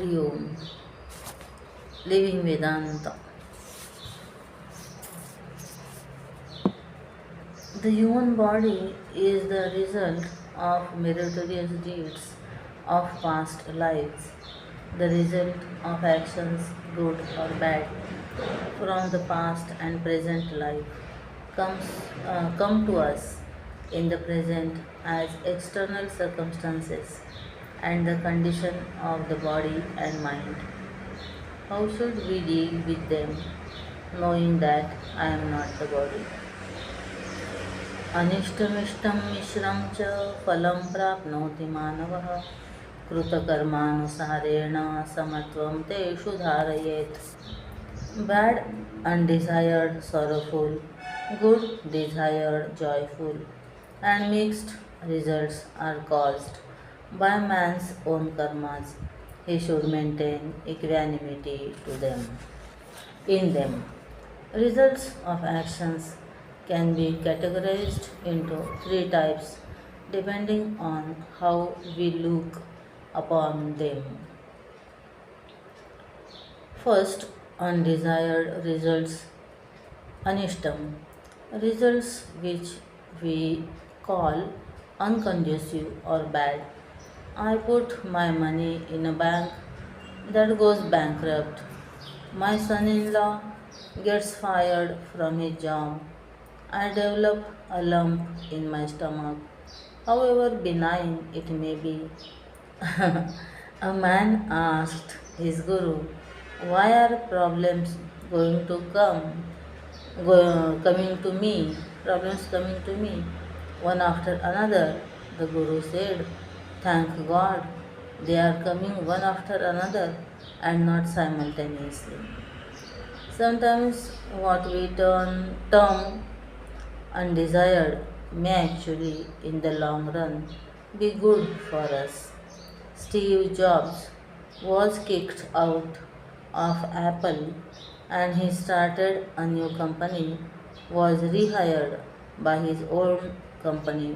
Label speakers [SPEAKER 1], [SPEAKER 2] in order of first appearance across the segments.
[SPEAKER 1] Hari Om. Living Vedanta. The human body is the result of meritorious deeds of past lives, the result of actions, good or bad, from the past and present life, come to us in the present as external circumstances and the condition of the body and mind. How should we deal with them, knowing that I am not the body? अनिष्टमिष्टं मिश्रं च फलं प्राप्नोति मानवः कृतकर्मानुसारेण समत्वं तेषु धारयेत्. Bad, undesired, sorrowful, good, desired, joyful, and mixed results are caused by man's own karmas. He should maintain equanimity to them. In them, results of actions can be categorized into three types depending on how we look upon them. First, undesired results, anishtam, results which we call unconducive or bad. I put my money in a bank that goes bankrupt. My son-in-law gets fired from his job. I develop a lump in my stomach, however benign it may be. A man asked his guru, "Why are problems coming to me? Problems coming to me, one after another?" The guru said, "Thank God, they are coming one after another and not simultaneously." Sometimes what we term undesired may actually, in the long run, be good for us. Steve Jobs was kicked out of Apple and he started a new company, was rehired by his old company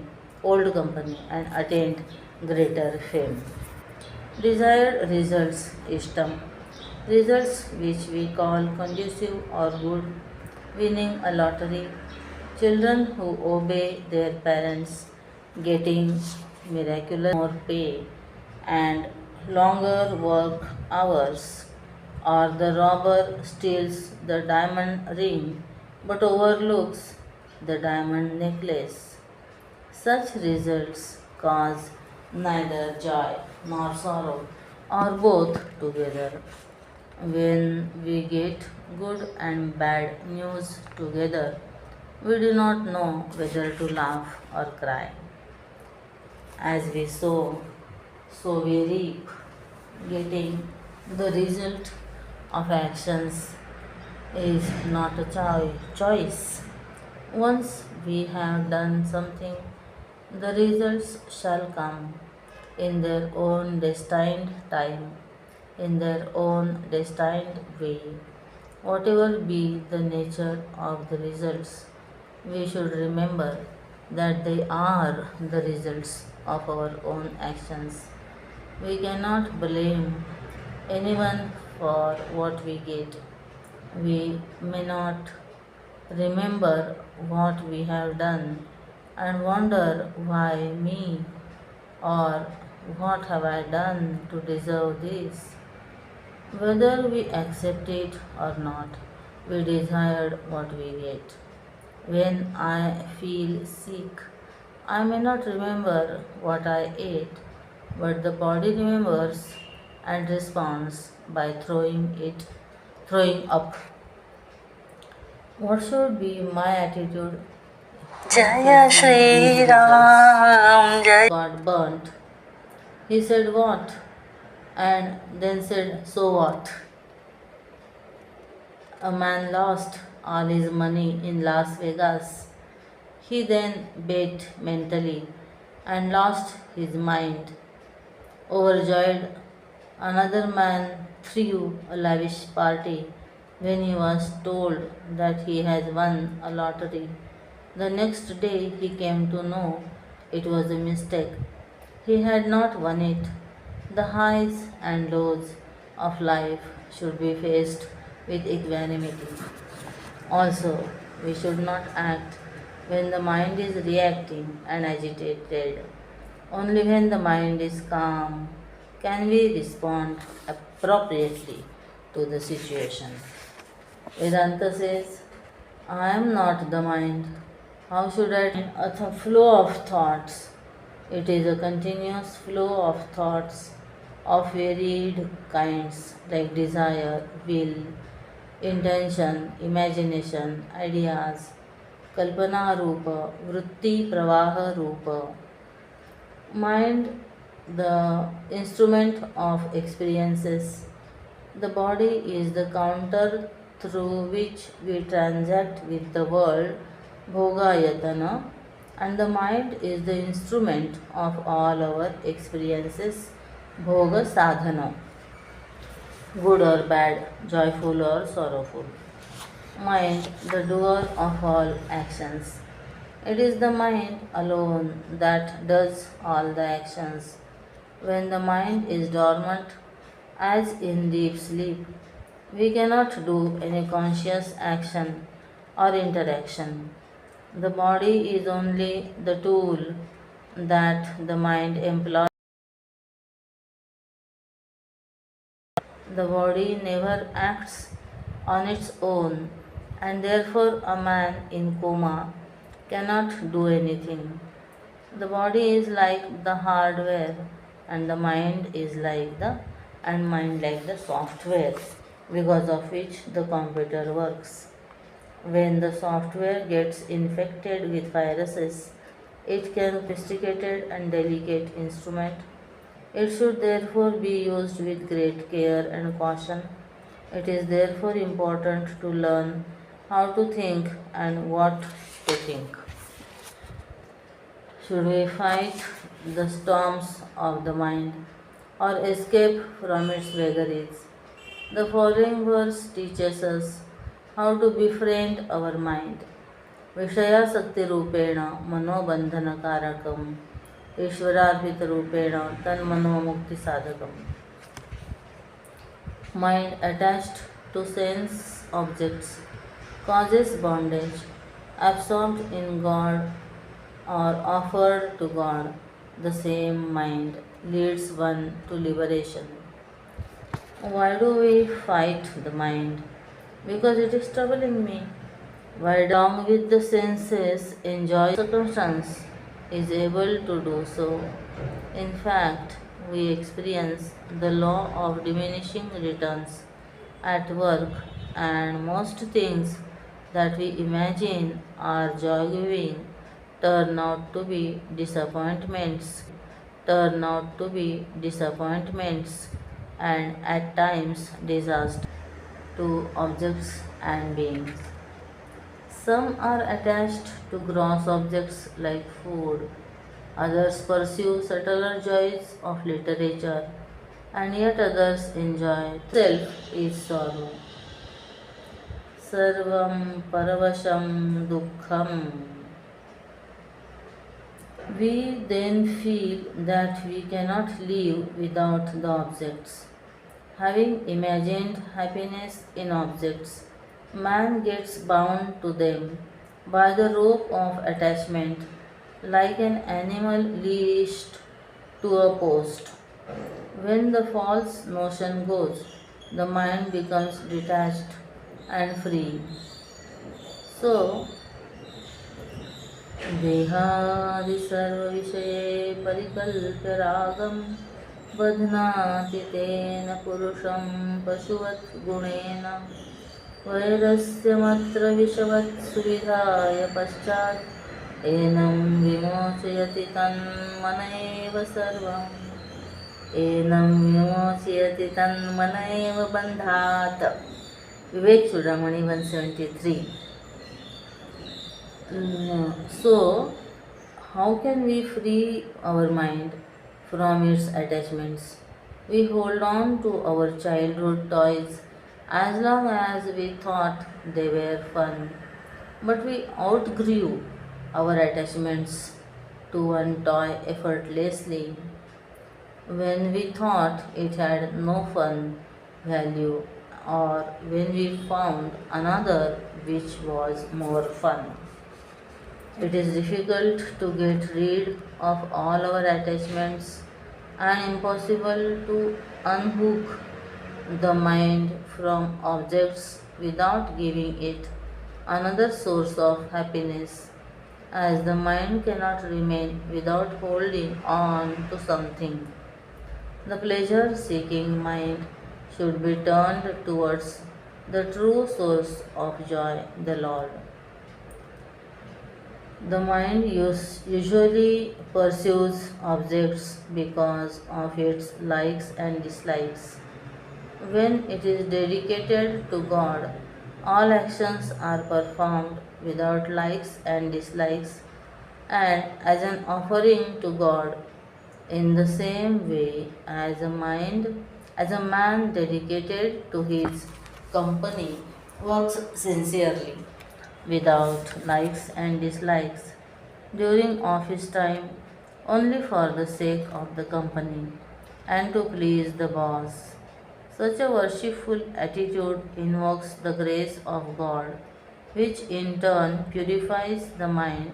[SPEAKER 1] and attained greater fame. Desired results, ishtam, results which we call conducive or good, winning a lottery, children who obey their parents getting miraculous more pay and longer work hours, or the robber steals the diamond ring but overlooks the diamond necklace. Such results cause neither joy nor sorrow, or both together. When we get good and bad news together, we do not know whether to laugh or cry. As we sow, so we reap. Getting the result of actions is not a choice. Once we have done something, the results shall come in their own destined time, in their own destined way. Whatever be the nature of the results, we should remember that they are the results of our own actions. We cannot blame anyone for what we get. We may not remember what we have done and wonder why me, or what have I done to deserve this. Whether we accept it or not, we desired what we get. When I feel sick, I may not remember what I ate, but the body remembers and responds by throwing up. What should be my attitude? Jaya Shri Ram Jai. Got burnt. He said, "What?" and then said, "So what?" A man lost all his money in Las Vegas. He then bet mentally and lost his mind. Overjoyed, another man threw a lavish party when he was told that he had won a lottery. The next day he came to know it was a mistake. He had not won it. The highs and lows of life should be faced with equanimity. Also, we should not act when the mind is reacting and agitated. Only when the mind is calm can we respond appropriately to the situation. Vedanta says, I am not the mind. How should I a flow of thoughts? It is a continuous flow of thoughts of varied kinds like desire, will, intention, imagination, ideas, kalpana rupa, vritti pravaha rupa. Mind, the instrument of experiences. The body is the counter through which we transact with the world, bhogayatana, and the mind is the instrument of all our experiences, bhoga sadhana, good or bad, joyful or sorrowful. Mind, the doer of all actions. It is the mind alone that does all the actions. When the mind is dormant, as in deep sleep, we cannot do any conscious action or interaction. The body is only the tool that the mind employs. The body never acts on its own, and therefore a man in coma cannot do anything. The body is like the hardware, and the mind is like the software, because of which the computer works. When the software gets infected with viruses, it can be a sophisticated and delicate instrument. It should therefore be used with great care and caution. It is therefore important to learn how to think and what to think. Should we fight the storms of the mind or escape from its vagaries? The following verse teaches us how to befriend our mind. विषयासक्ति रूपेण मनोबंधन कारकम ईश्वरार्पित रूपेण तन्मनोमुक्ति साधकम. Mind attached to sense objects causes bondage. Absorbed in God or offered to God, the same mind leads one to liberation. Why do we fight the mind? Because it is troubling me. Why, along with the senses, enjoy circumstance is able to do so. In fact, we experience the law of diminishing returns at work, and most things that we imagine are joy giving turn out to be disappointments, and at times disaster to objects and beings. Some are attached to gross objects like food, others pursue subtler joys of literature, and yet others enjoy self is sorrow. Sarvam paravasham dukkham. We then feel that we cannot live without the objects. Having imagined happiness in objects, man gets bound to them by the rope of attachment, like an animal leashed to a post. When the false notion goes, the mind becomes detached and free. So, देहादि सर्वविषये परिकल्प्य रागं बध्नाति तेन पुरुषं पशुवत् गुणेन वैरस्यमत्र विषवत् सुविधाय पश्चात् एनं विमोचयति तन्मन एव सर्वम् बन्धात्. विवेक चूड़ामणि 173. So, how can we free our mind from its attachments? We hold on to our childhood toys as long as we thought they were fun, but we outgrew our attachments to one toy effortlessly. When we thought it had no fun, value, or when we found another which was more fun. It is difficult to get rid of all our attachments and impossible to unhook the mind from objects without giving it another source of happiness, as the mind cannot remain without holding on to something. The pleasure seeking mind should be turned towards the true source of joy, the Lord. The mind usually pursues objects because of its likes and dislikes. When it is dedicated to God, all actions are performed without likes and dislikes and as an offering to God. In the same way as a man dedicated to his company works sincerely without likes and dislikes during office time only for the sake of the company and to please the boss. Such a worshipful attitude invokes the grace of God, which in turn purifies the mind,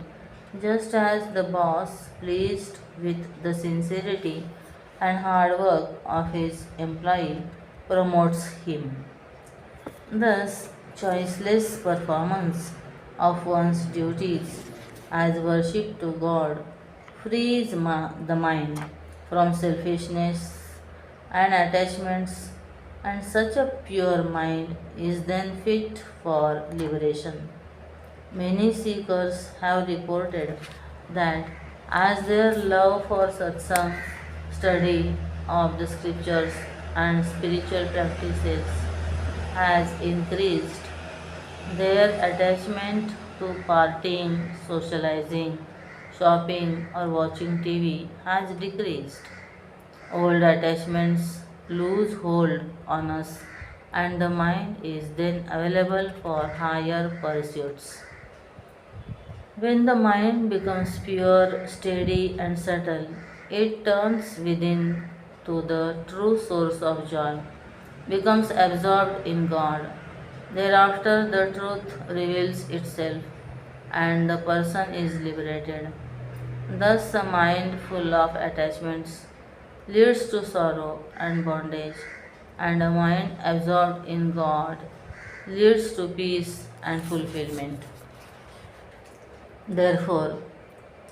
[SPEAKER 1] just as the boss, pleased with the sincerity and hard work of his employee, promotes him. Thus, choiceless performance of one's duties as worship to God frees the mind from selfishness and attachments, and such a pure mind is then fit for liberation. Many seekers have reported that as their love for satsang, study of the scriptures, and spiritual practices has increased, their attachment to partying, socializing, shopping, or watching TV has decreased. Old attachments lose hold on us, and the mind is then available for higher pursuits. When the mind becomes pure, steady, and subtle, it turns within to the true source of joy, becomes absorbed in God. Thereafter, the truth reveals itself, and the person is liberated. Thus, a mind full of attachments leads to sorrow and bondage, and a mind absorbed in God leads to peace and fulfillment. Therefore,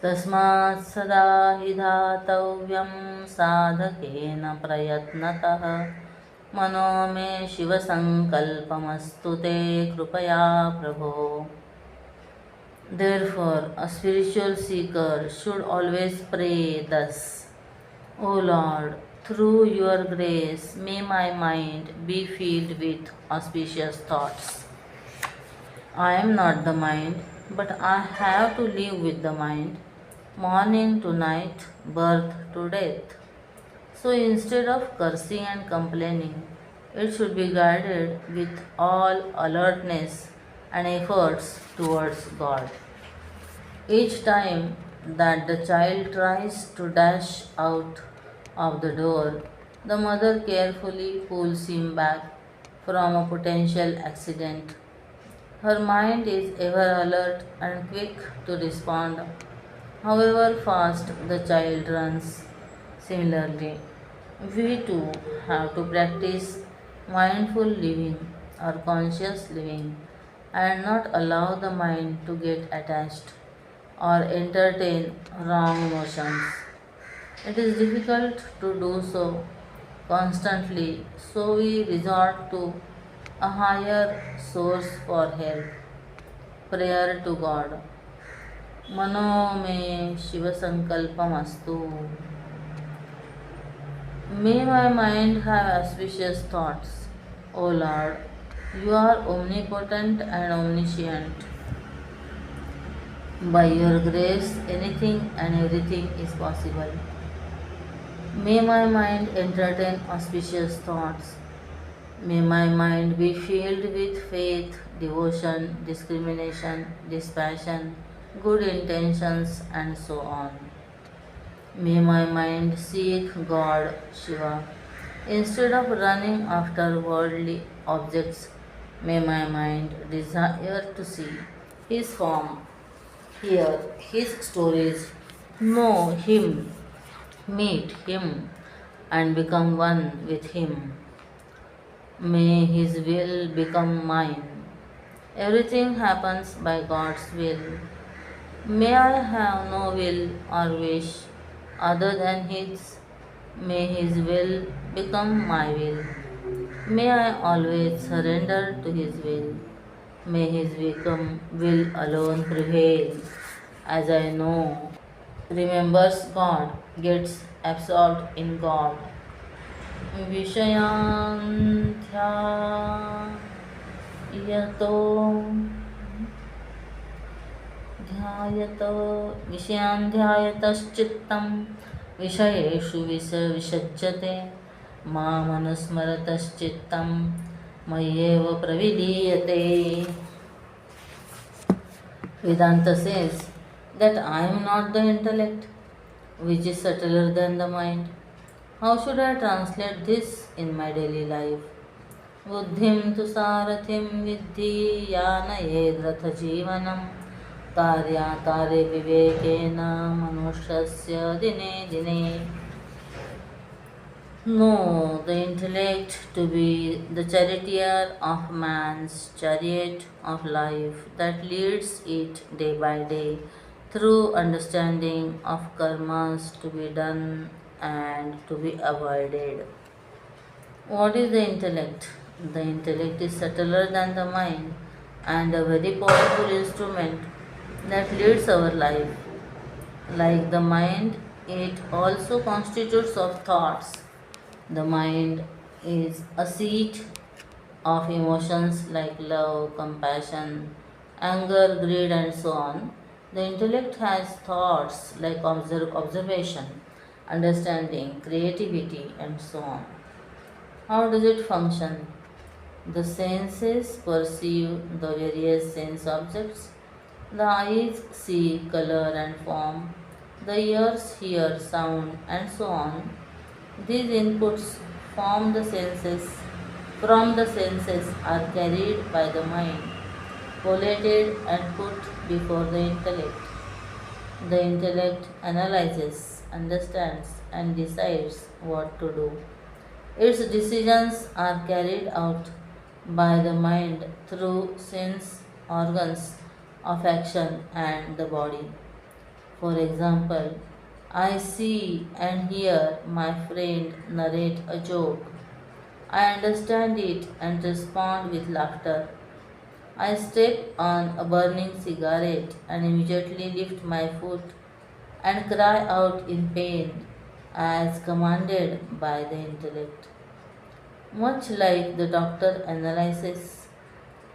[SPEAKER 1] तस्मात् सदा हि धातव्यं साधकेन प्रयत्नतः मनो मे शिवसङ्कल्पमस्तु ते कृपया प्रभो. Therefore, a spiritual seeker should always pray thus: O Lord, through your grace, may my mind be filled with auspicious thoughts. I am not the mind, but I have to live with the mind, morning to night, birth to death. So instead of cursing and complaining, it should be guided with all alertness and efforts towards God. Each time that the child tries to dash out of the door, the mother carefully pulls him back from a potential accident. Her mind is ever alert and quick to respond, however fast the child runs. Similarly, we too have to practice mindful living or conscious living and not allow the mind to get attached or entertain wrong emotions. It is difficult to do so constantly, so we resort to a higher source for help. Prayer to God. Mano me Shiva Sankalpam Astu. May my mind have auspicious thoughts. O Lord, you are omnipotent and omniscient. By your grace, anything and everything is possible. May my mind entertain auspicious thoughts. May my mind be filled with faith, devotion, discrimination, dispassion, good intentions, and so on. May my mind seek God, Shiva, Instead of running after worldly objects, may my mind desire to see His form, hear His stories, know Him, meet Him, and become one with Him. May His will become mine. Everything happens by God's will. May I have no will or wish other than His. May His will become my will. May I always surrender to His will. May His will alone prevail. As I know, remembers God, gets absorbed in God. विषयान्ध्यायतो ध्यायतो विषयान्ध्यायतश्चित्तं विषयेषु विसज्जते मामनुस्मरतश्चित्तं मय्येव प्रविलीयते. Vedanta says that I am not the intellect, which is subtler than the mind. How should I translate this in my daily life? Buddhim tu sarathim viddhi yanayed jivanam karyakare vivekena manushasya dine dine. Know the intellect to be the charioteer of man's chariot of life that leads it day by day through understanding of karmas to be done and to be avoided. What is the intellect? The intellect is subtler than the mind and a very powerful instrument that leads our life. Like the mind, it also constitutes of thoughts. The mind is a seat of emotions like love, compassion, anger, greed, and so on. The intellect has thoughts like observation, understanding, creativity, and so on. How does it function? The senses perceive the various sense objects. The eyes see color and form. The ears hear sound, and so on. These inputs from the senses are carried by the mind, collated and put before the intellect. The intellect analyzes, understands, and decides what to do. Its decisions are carried out by the mind through sense organs of action and the body. For example, I see and hear my friend narrate a joke. I understand it and respond with laughter. I step on a burning cigarette and immediately lift my foot and cry out in pain as commanded by the intellect. Much like the doctor analyzes,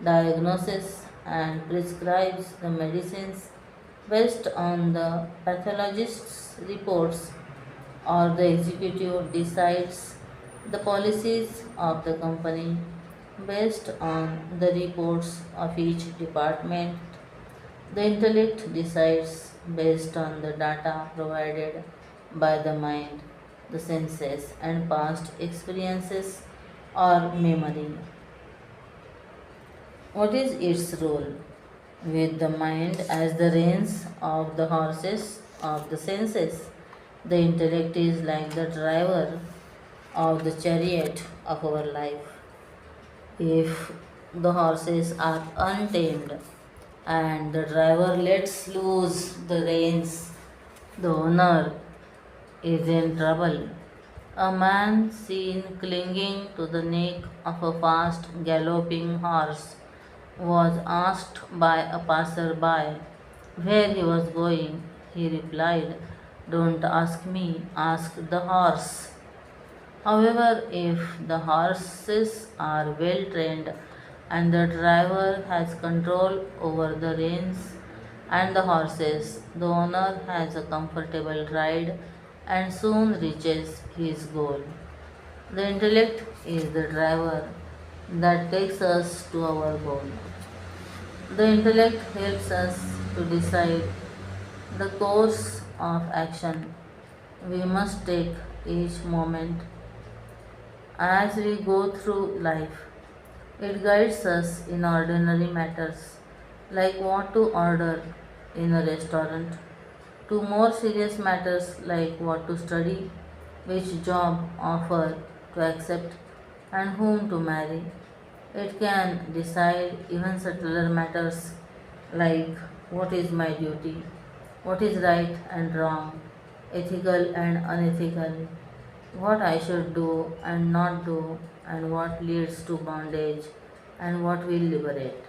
[SPEAKER 1] diagnoses, and prescribes the medicines based on the pathologist's reports, or the executive decides the policies of the company based on the reports of each department. The intellect decides based on the data provided by the mind, the senses, and past experiences or memory. What is its role? With the mind as the reins of the horses of the senses, the intellect is like the driver of the chariot of our life. If the horses are untamed and the driver lets loose the reins, the owner is in trouble. A man seen clinging to the neck of a fast galloping horse was asked by a passer-by where he was going. He replied, "Don't ask me, ask the horse." However, if the horses are well trained and the driver has control over the reins and the horses, the owner has a comfortable ride and soon reaches his goal. The intellect is the driver that takes us to our goal. The intellect helps us to decide the course of action we must take each moment. as we go through life. It guides us in ordinary matters, like what to order in a restaurant, to more serious matters like what to study, which job offer to accept, and whom to marry. It can decide even subtler matters like what is my duty, what is right and wrong, ethical and unethical, what I should do and not do, and what leads to bondage and what will liberate.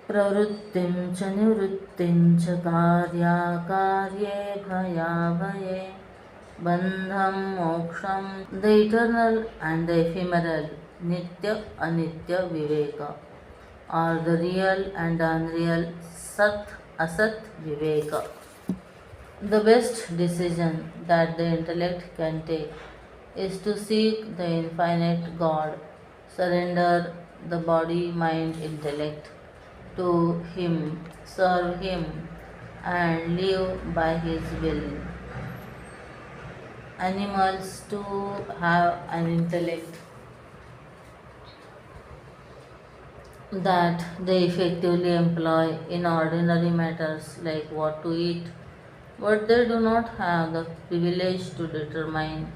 [SPEAKER 1] प्रवृत्तिं च निवृत्तिं च कार्याकार्ये भयाभये बन्धं मोक्षं the eternal and the ephemeral nitya anitya viveka or the real and unreal sat asat viveka. The best decision that the intellect can take is to seek the infinite God, surrender the body, mind, intellect to Him, serve Him, and live by His will. Animals too have an intellect that they effectively employ in ordinary matters like what to eat, but they do not have the privilege to determine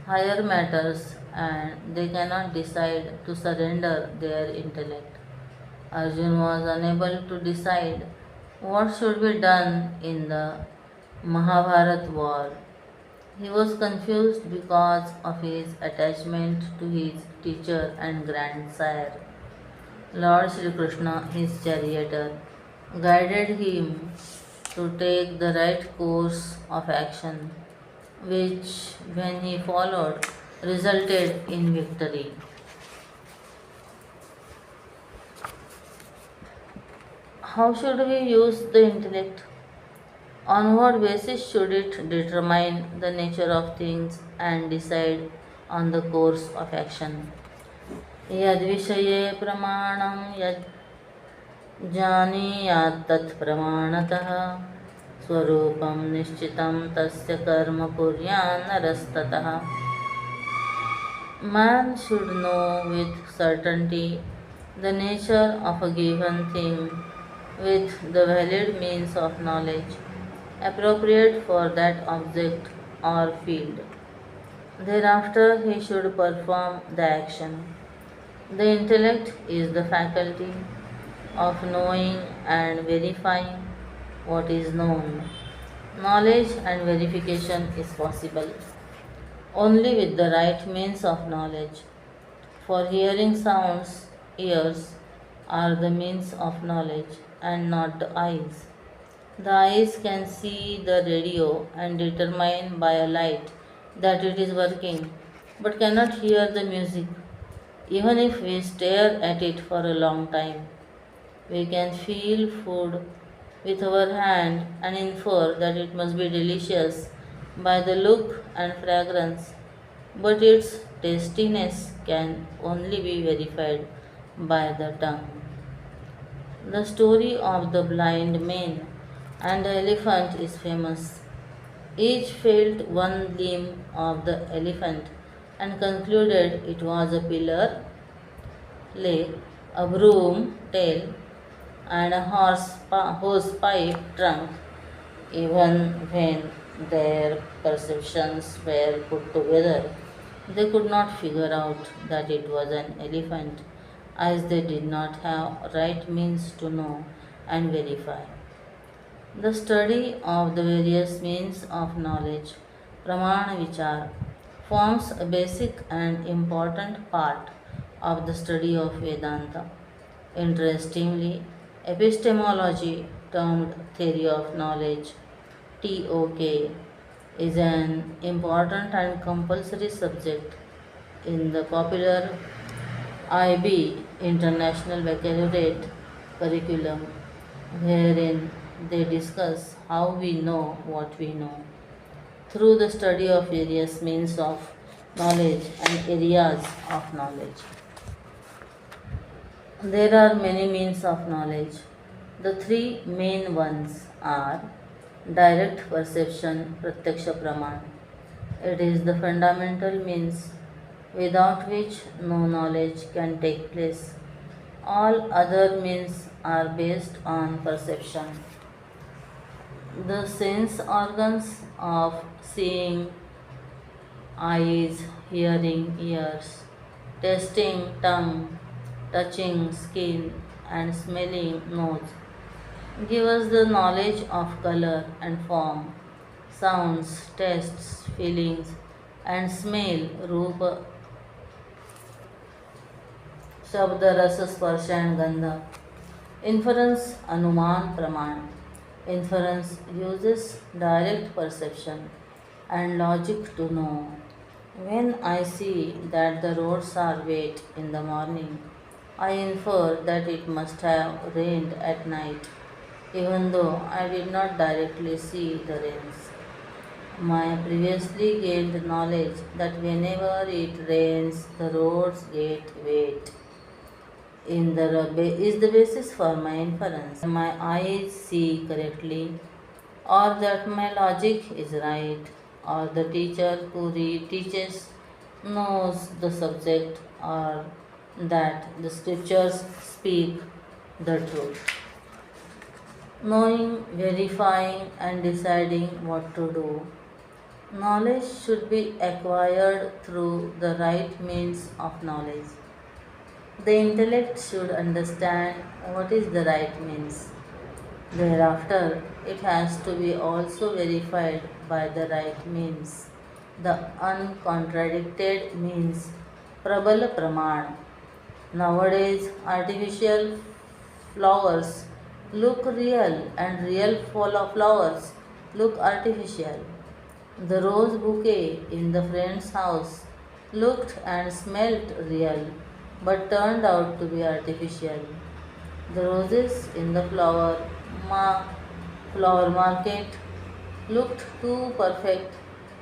[SPEAKER 1] higher matters and they cannot decide to surrender their intellect. Arjun was unable to decide what should be done in the Mahabharat war. He was confused because of his attachment to his teacher and grandsire. Lord Sri Krishna, his charioteer, guided him to take the right course of action, which, when he followed, resulted in victory. How should we use the intellect? On what basis should it determine the nature of things and decide on the course of action? यद्विषये प्रमाणं यज्जानीयात् तत् प्रमाणतः स्वरूपं निश्चितं तस्य कर्म कुर्यान्नरस्ततः. Man should know with certainty the nature of a given thing with the valid means of knowledge appropriate for that object or field. Thereafter he should perform the action. The intellect is the faculty of knowing and verifying what is known. Knowledge and verification is possible only with the right means of knowledge. For hearing sounds, ears are the means of knowledge and not the eyes. The eyes can see the radio and determine by a light that it is working, but cannot hear the music. Even if we stare at it for a long time, we can feel food with our hand and infer that it must be delicious by the look and fragrance, but its tastiness can only be verified by the tongue. The story of the blind man and the elephant is famous. Each felt one limb of the elephant and concluded it was a pillar, leg, a broom tail, and a hose pipe trunk. Even when their perceptions were put together, they could not figure out that it was an elephant, as they did not have right means to know and verify. The study of the various means of knowledge, Pramana Vichar, forms a basic and important part of the study of Vedanta. Interestingly, epistemology, termed theory of knowledge, TOK, is an important and compulsory subject in the popular IB International Baccalaureate curriculum, wherein they discuss how we know what we know through the study of various means of knowledge and areas of knowledge. There are many means of knowledge. The three main ones are direct perception, Pratyaksha Praman. It is the fundamental means without which no knowledge can take place. All other means are based on perception. The sense organs of seeing, eyes, hearing, ears, tasting, tongue, touching, skin, and smelling, nose give us the knowledge of color and form, sounds, tastes, feelings, and smell, रूप, शब्द, रस, स्पर्श and gandha. Inference, anuman, praman. Inference uses direct perception and logic to know. When I see that the roads are wet in the morning, I infer that it must have rained at night, even though I did not directly see the rains. My previously gained knowledge that whenever it rains, the roads get wet is the basis for my inference. My eyes see correctly, or that my logic is right, or the teacher who teaches knows the subject, or that the scriptures speak the truth. Knowing, verifying, and deciding what to do. Knowledge should be acquired through the right means of knowledge. The intellect should understand what is the right means. Thereafter, it has to be also verified by the right means, the uncontradicted means, Prabal Praman. Nowadays, artificial flowers look real and real flowers look artificial. The rose bouquet in the friend's house looked and smelt real but turned out to be artificial. The roses in the flower market looked too perfect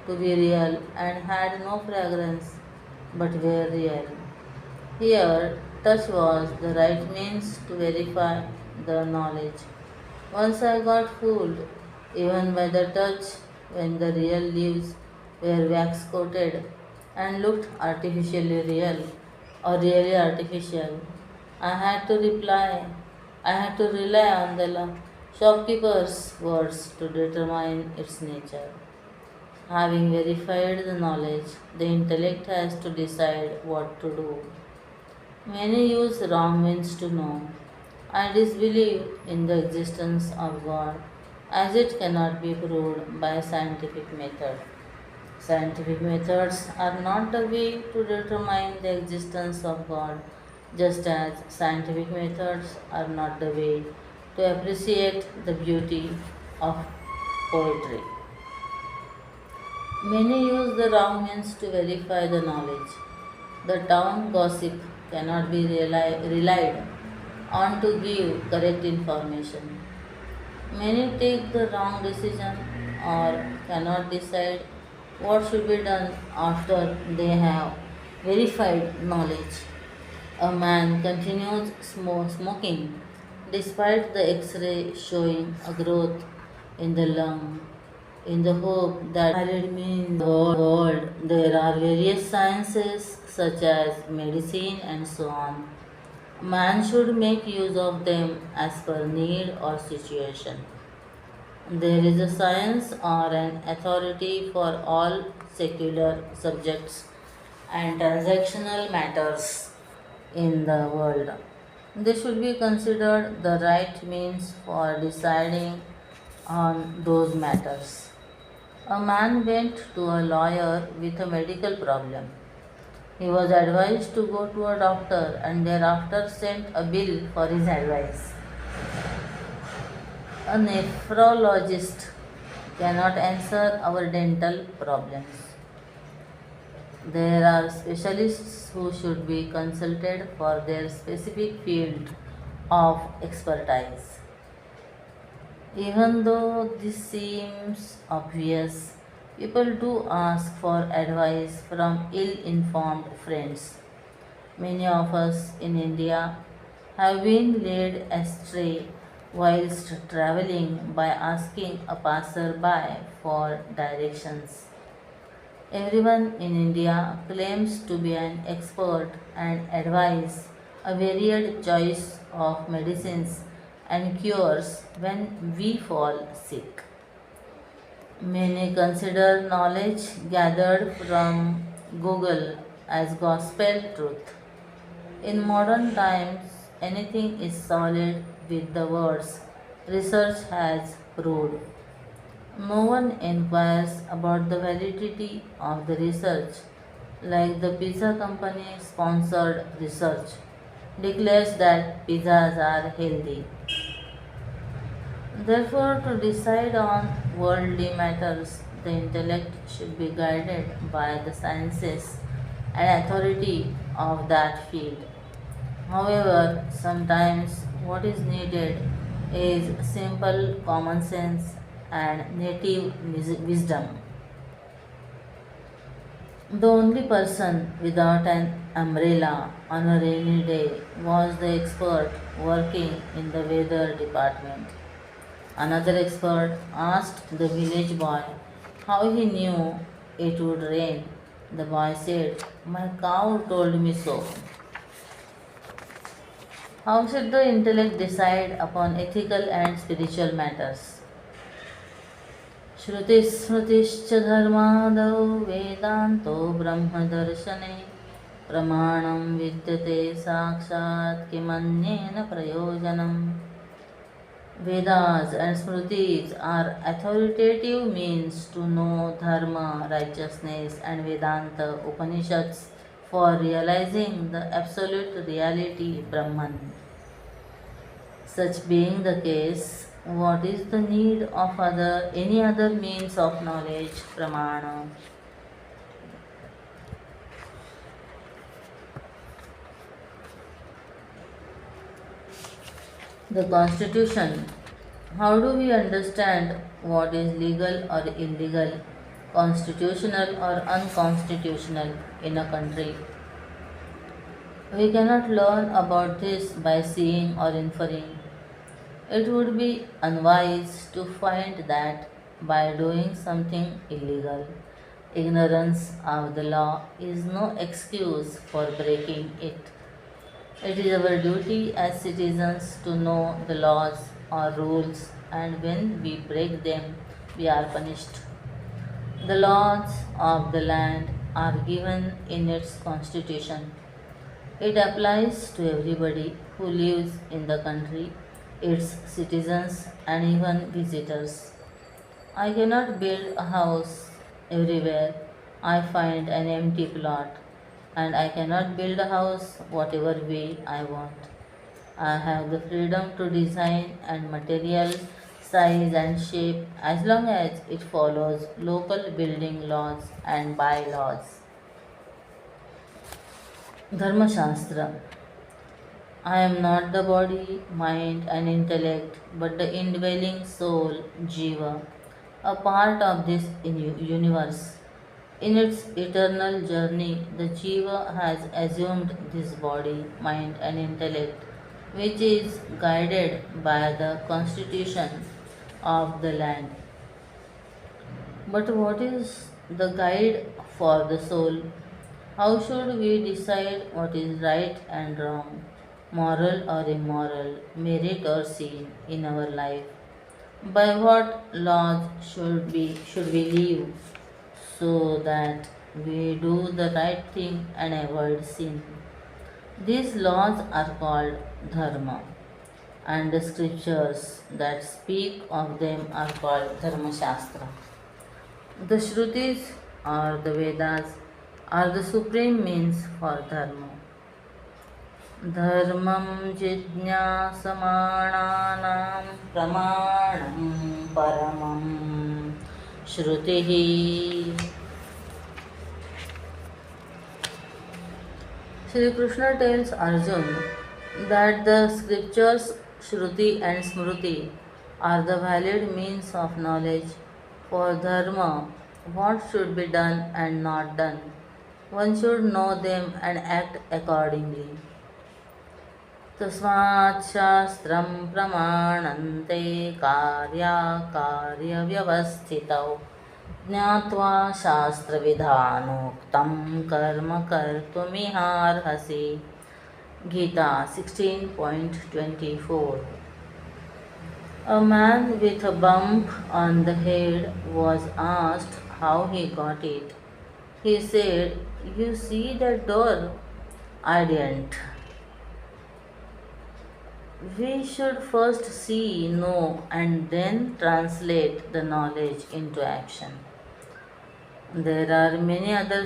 [SPEAKER 1] to be real and had no fragrance but were real. Here, touch was the right means to verify the knowledge. Once I got fooled, even by the touch, when the real leaves were wax coated and looked artificially real or really artificial. I had to rely on the shopkeeper's words to determine its nature. Having verified the knowledge, the intellect has to decide what to do. Many use wrong means to know. I disbelieve in the existence of God as it cannot be proved by scientific method. Scientific methods are not the way to determine the existence of God, just as scientific methods are not the way to appreciate the beauty of poetry. Many use the wrong means to verify the knowledge. The town gossip cannot be relied on to give correct information. Many take the wrong decision or cannot decide what should be done after they have verified knowledge. A man continues smoking despite the x-ray showing a growth in the lung in the hope that married me in the world. There are various sciences such as medicine and so on. Man should make use of them as per need or situation. There is a science or an authority for all secular subjects and transactional matters in the world. They should be considered the right means for deciding on those matters. A man went to a lawyer with a medical problem. He was advised to go to a doctor and thereafter sent a bill for his advice. A nephrologist cannot answer our dental problems. There are specialists who should be consulted for their specific field of expertise. Even though this seems obvious, people do ask for advice from ill informed friends. Many of us in India have been led astray whilst traveling by asking a passerby for directions. Everyone in India claims to be an expert and advise a varied choice of medicines and cures when we fall sick. Many consider knowledge gathered from Google as gospel truth. In modern times, anything is solid with the words research has proved. No one inquires about the validity of the research, like the pizza company sponsored research declares that pizzas are healthy. Therefore, to decide on worldly matters, the intellect should be guided by the sciences and authority of that field. However, sometimes what is needed is simple common sense and native wisdom. The only person without an umbrella on a rainy day was the expert working in the weather department. Another expert asked the village boy how he knew it would rain. The boy said, "My cow told me so." How should the intellect decide upon ethical and spiritual matters? श्रुतिस्मृतिश्च धर्मादौ वेदान्तो ब्रह्मदर्शने प्रमाणं विद्यते साक्षात् किमन्येन प्रयोजनम्. Vedas and Smritis are authoritative means to know dharma, righteousness, and Vedanta Upanishads for realizing the absolute reality Brahman. Such being the case, what is the need of any other means of knowledge, pramana? The Constitution. How do we understand what is legal or illegal, constitutional or unconstitutional in a country? We cannot learn about this by seeing or inferring. It would be unwise to find that by doing something illegal, ignorance of the law is no excuse for breaking it. It is our duty as citizens to know the laws or rules, and when we break them, we are punished. The laws of the land are given in its constitution. It applies to everybody who lives in the country, its citizens, and even visitors. I cannot build a house everywhere I find an empty plot, and I cannot build a house whatever way I want. I have the freedom to design and material, size, and shape as long as it follows local building laws and bylaws. Dharma Shastra. I am not the body, mind, and intellect, but the indwelling soul, Jiva, a part of this universe. In its eternal journey, the Jiva has assumed this body, mind, and intellect, which is guided by the constitution of the land. But what is the guide for the soul? How should we decide what is right and wrong, moral or immoral, merit or sin in our life? By what laws should we live so that we do the right thing and avoid sin? These laws are called dharma, and the scriptures that speak of them are called dharma shastra. The Shrutis or the Vedas are the supreme means for dharma. Dharmam jijñāsamānānām pramāṇam paramam Shrutihi. Sri Krishna tells Arjuna that the scriptures Shruti and Smruti are the valid means of knowledge for dharma, what should be done and not done. One should know them and act accordingly. तस्मात् शास्त्रं प्रमाणन्ते कार्याकार्यव्यवस्थितौ ज्ञात्वा शास्त्रविधानोक्तं कर्म कर्तुमिहार्हसि. Gita 16.24. A man with a bump on the head was asked how he got it. He said, "You see that door? I didn't." We should first see, know, and then translate the knowledge into action. There are many other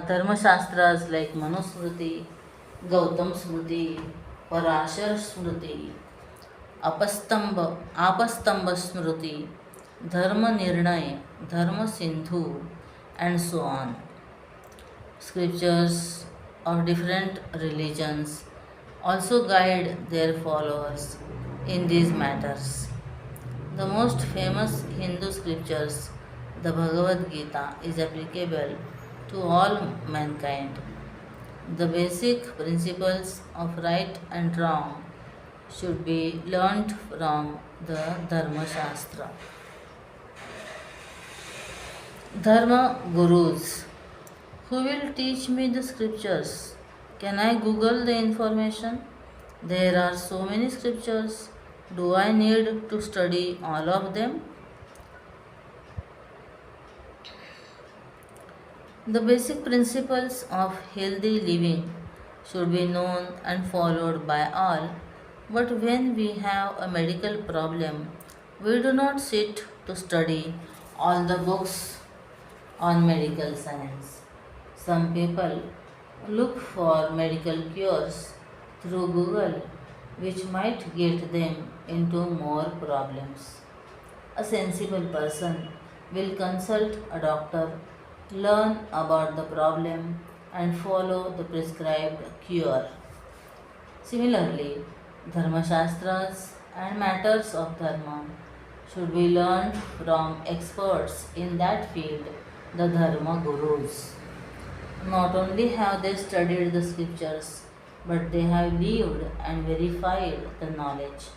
[SPEAKER 1] dharma shastras like Manusmriti, Gautam Smriti, Parashar Smriti, Apastamba Smriti, Dharma Nirnay, Dharma Sindhu, and so on. Scriptures of different religions also guide their followers in these matters. The most famous Hindu scriptures, the Bhagavad Gita, is applicable to all mankind. The basic principles of right and wrong should be learnt from the Dharma Shastra. Dharma Gurus. Who will teach me the scriptures? Can I Google the information? There are so many scriptures. Do I need to study all of them? The basic principles of healthy living should be known and followed by all, but when we have a medical problem, we do not sit to study all the books on medical science. Some people look for medical cures through Google, which might get them into more problems. A sensible person will consult a doctor, learn about the problem, and follow the prescribed cure. Similarly, Dharma Shastras and matters of Dharma should be learned from experts in that field, the Dharma Gurus. Not only have they studied the scriptures, but they have lived and verified the knowledge.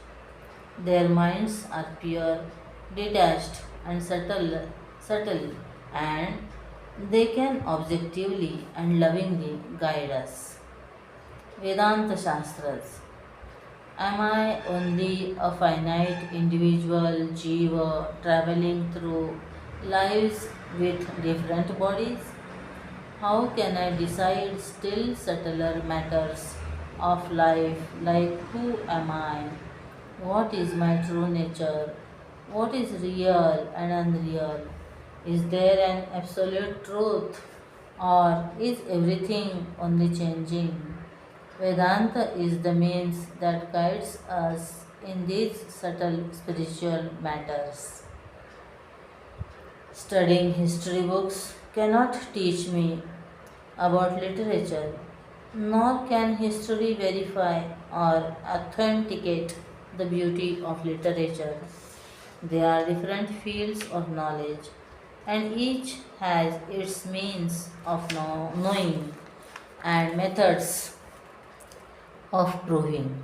[SPEAKER 1] Their minds are pure, detached, and subtle, and they can objectively and lovingly guide us. Vedanta Shastras. Am I only a finite individual jiva traveling through lives with different bodies? How can I decide still subtler matters of life like who am I? What is my true nature? What is real and unreal? Is there an absolute truth or is everything only changing? Vedanta is the means that guides us in these subtle spiritual matters. Studying history books cannot teach me about literature, nor can history verify or authenticate the beauty of literature. They are different fields of knowledge, and each has its means of knowing and methods of proving.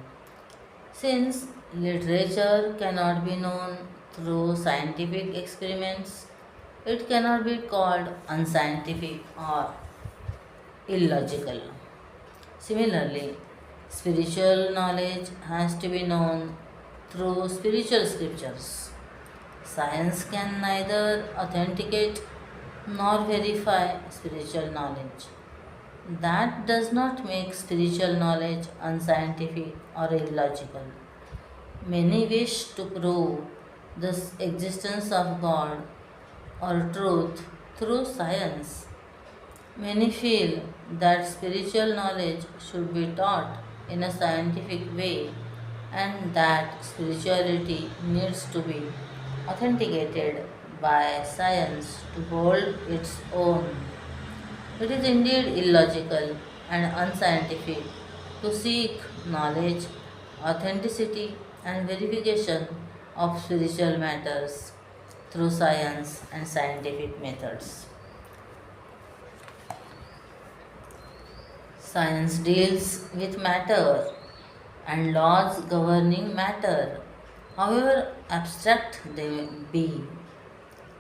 [SPEAKER 1] Since literature cannot be known through scientific experiments, it cannot be called unscientific or illogical. Similarly, spiritual knowledge has to be known through spiritual scriptures. Science can neither authenticate nor verify spiritual knowledge. That does not make spiritual knowledge unscientific or illogical. Many wish to prove the existence of God or truth through science. Many feel that spiritual knowledge should be taught in a scientific way and that spirituality needs to be authenticated by science to hold its own. It is indeed illogical and unscientific to seek knowledge, authenticity, and verification of spiritual matters through science and scientific methods. Science deals with matter and laws governing matter, however abstract they may be.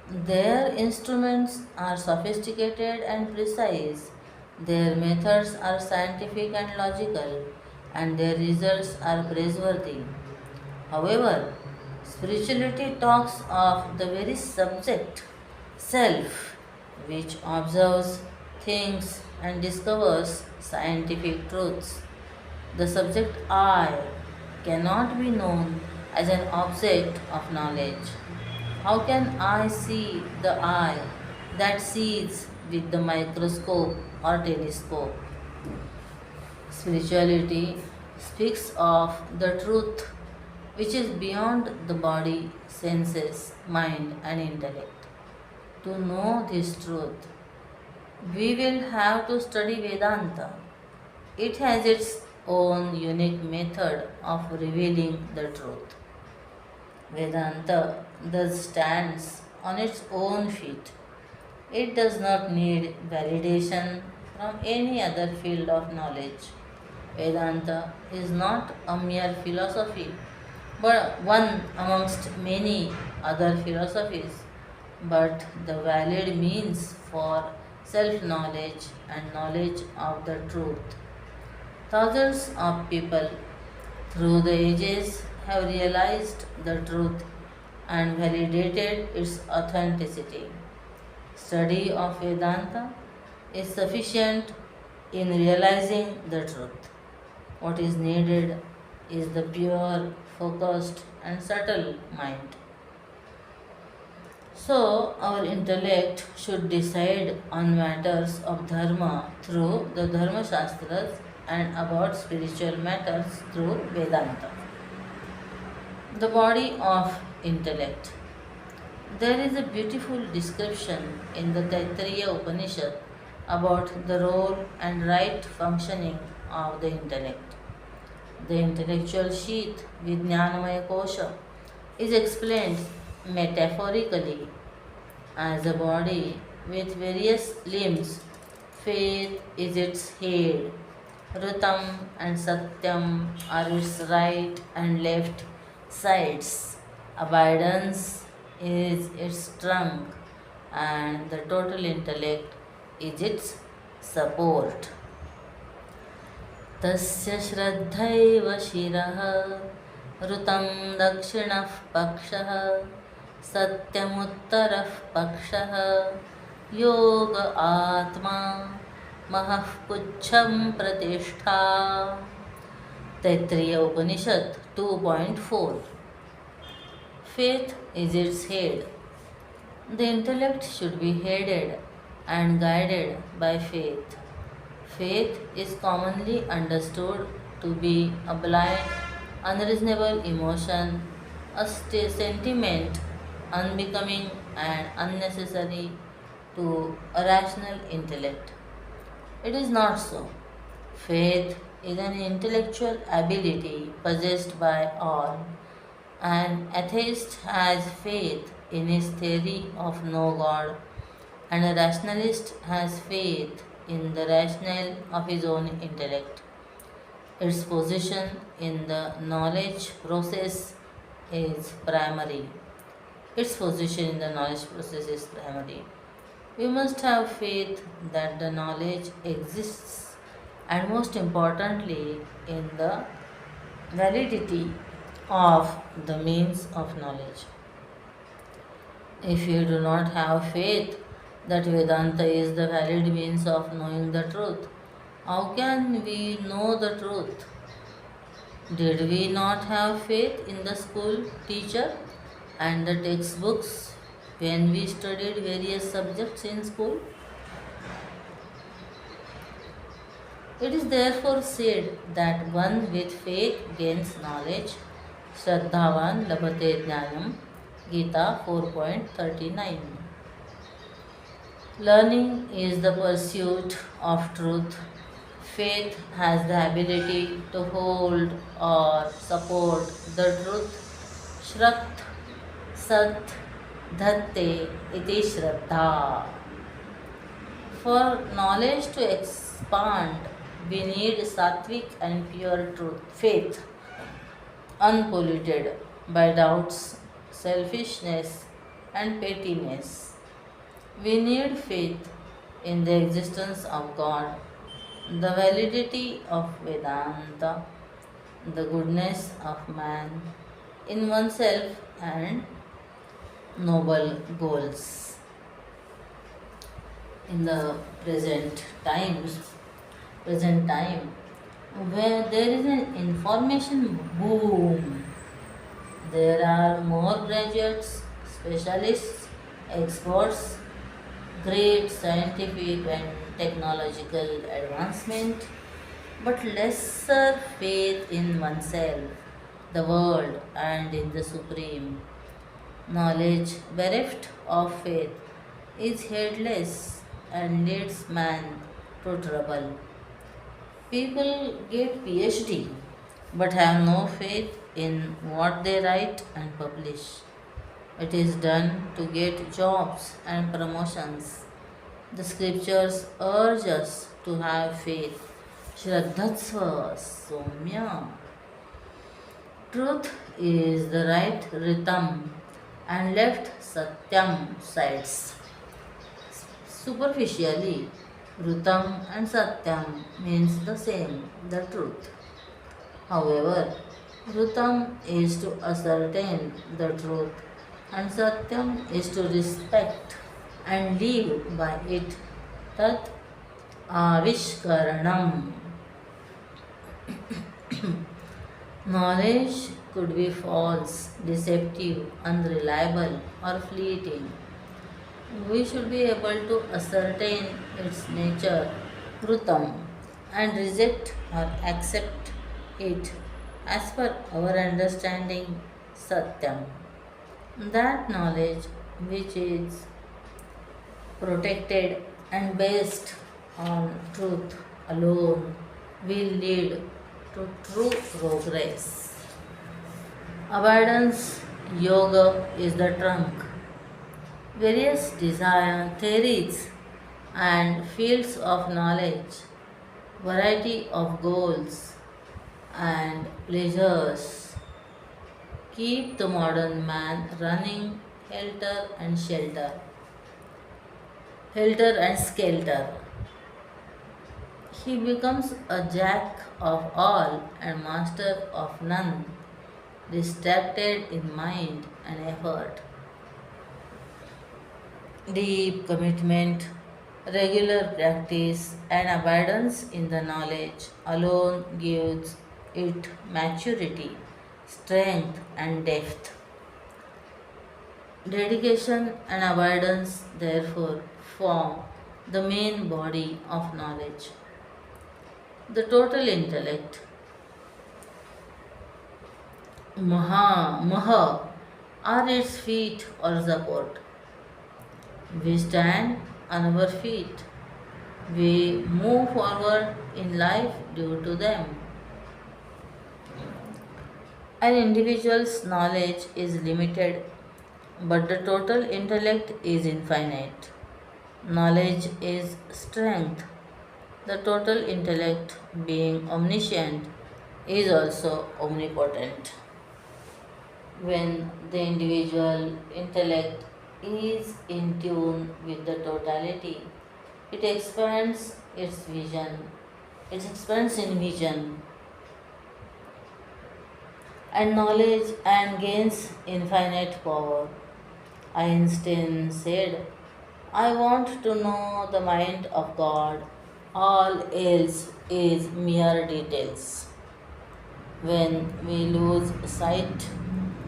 [SPEAKER 1] Their instruments are sophisticated and precise, their methods are scientific and logical, and their results are praiseworthy. However, spirituality talks of the very subject, self, which observes, thinks, and discovers scientific truths. The subject I cannot be known as an object of knowledge. How can I see the eye that sees with the microscope or telescope? Spirituality speaks of the truth which is beyond the body, senses, mind, and intellect. To know this truth, we will have to study Vedanta. It has its own unique method of revealing the truth. Vedanta thus stands on its own feet. It does not need validation from any other field of knowledge. Vedanta is not a mere philosophy, but one amongst many other philosophies, but the valid means for self knowledge and knowledge of the truth. Thousands of people through the ages have realized the truth and validated its authenticity. Study of Vedanta is sufficient in realizing the truth. What is needed is the pure, focused, and subtle mind. So, our intellect should decide on matters of dharma through the Dharma Shastras and about spiritual matters through Vedanta. The body of intellect. There is a beautiful description in the Taittiriya Upanishad about the role and right functioning of the intellect. The intellectual sheath with Jnanamaya Kosha is explained metaphorically as a body with various limbs. Faith is its head, Rutam and Satyam are its right and left sides, abundance is its trunk, and the total intellect is its support. तस्य श्रद्धैव शिरः ऋतं दक्षिणः पक्षः सत्यमुत्तरः पक्षः योग आत्मा महः पुच्छं प्रतिष्ठा. Taittiriya Upanishad 2.4. Faith is its head. The intellect should be headed and guided by faith. Faith is commonly understood to be a blind, unreasonable emotion, a sentiment unbecoming and unnecessary to a rational intellect. It is not so. Faith is an intellectual ability possessed by all. An atheist has faith in his theory of no God, and a rationalist has faith in the rationale of his own intellect. Its position in the knowledge process is primary. Its position in the knowledge process is primary. We must have faith that the knowledge exists, and most importantly, in the validity of the means of knowledge. If you do not have faith that Vedanta is the valid means of knowing the truth, how can we know the truth? Did we not have faith in the school teacher and the textbooks when we studied various subjects in school? It is therefore said that one with faith gains knowledge. Shraddhavan labhate jnanam. Gita 4.39. Learning is the pursuit of truth. Faith has the ability to hold or support the truth. Shrat Sat Dhatte iti Shraddha. For knowledge to expand, we need sattvic and pure truth, faith, unpolluted by doubts, selfishness, and pettiness. We need faith in the existence of God, the validity of Vedanta, the goodness of man in oneself, and noble goals. In the present time, where there is an information boom, there are more graduates, specialists, experts, great scientific and technological advancement, but lesser faith in oneself, the world, and in the Supreme. Knowledge bereft of faith is headless and leads man to trouble. People get PhD but have no faith in what they write and publish. It is done to get jobs and promotions. The scriptures urge us to have faith. Shraddhatsva Somya. Truth is the right rhythm and left satyam sides. Superficially, Rutam and Satyam means the same, the truth. However, Rutam is to ascertain the truth and Satyam is to respect and live by it. Tat Avishkaranam. Knowledge could be false, deceptive, unreliable, or fleeting. We should be able to ascertain its nature, Rutam, and reject or accept it as per our understanding, Satyam. That knowledge which is protected and based on truth alone will lead to true progress. Abundance yoga is the trunk. Various desire theories and fields of knowledge, variety of goals and pleasures keep the modern man running helter and skelter. He becomes a jack of all and master of none, distracted in mind and effort. Deep commitment, regular practice, and abundance in the knowledge alone gives it maturity, strength, and depth. Dedication and abundance, therefore, form the main body of knowledge. The total intellect, Maha, are its feet or support. We stand on our feet. We move forward in life due to them. An individual's knowledge is limited, but the total intellect is infinite. Knowledge is strength. The total intellect, being omniscient, is also omnipotent. When the individual intellect is in tune with the totality, it expands its vision, it expands in vision and knowledge and gains infinite power. Einstein said, I want to know the mind of God, all else is mere details. When we lose sight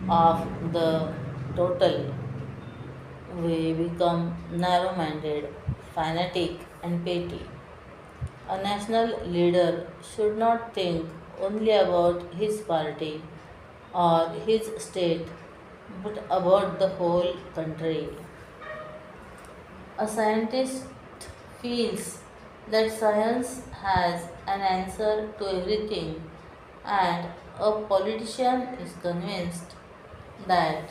[SPEAKER 1] of the total, we become narrow minded, fanatic, and petty. A national leader should not think only about his party or his state, but about the whole country. A scientist feels that science has an answer to everything, and a politician is convinced that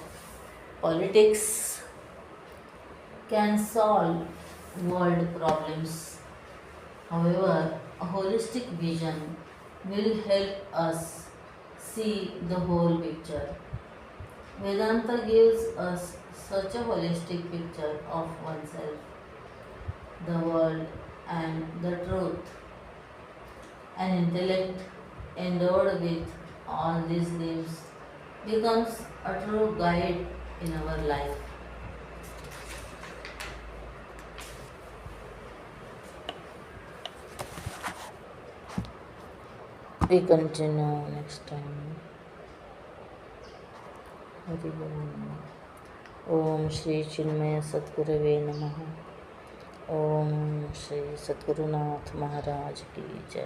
[SPEAKER 1] politics can solve world problems. However, a holistic vision will help us see the whole picture. Vedanta gives us such a holistic picture of oneself, the world, and the truth. An intellect endowed with all these gifts becomes a true guide in our life. We continue next time. Hari Om Shri Chinmaya Sadgurave Namaha. Om Shri Sadgurunath Maharaj Ki Jai.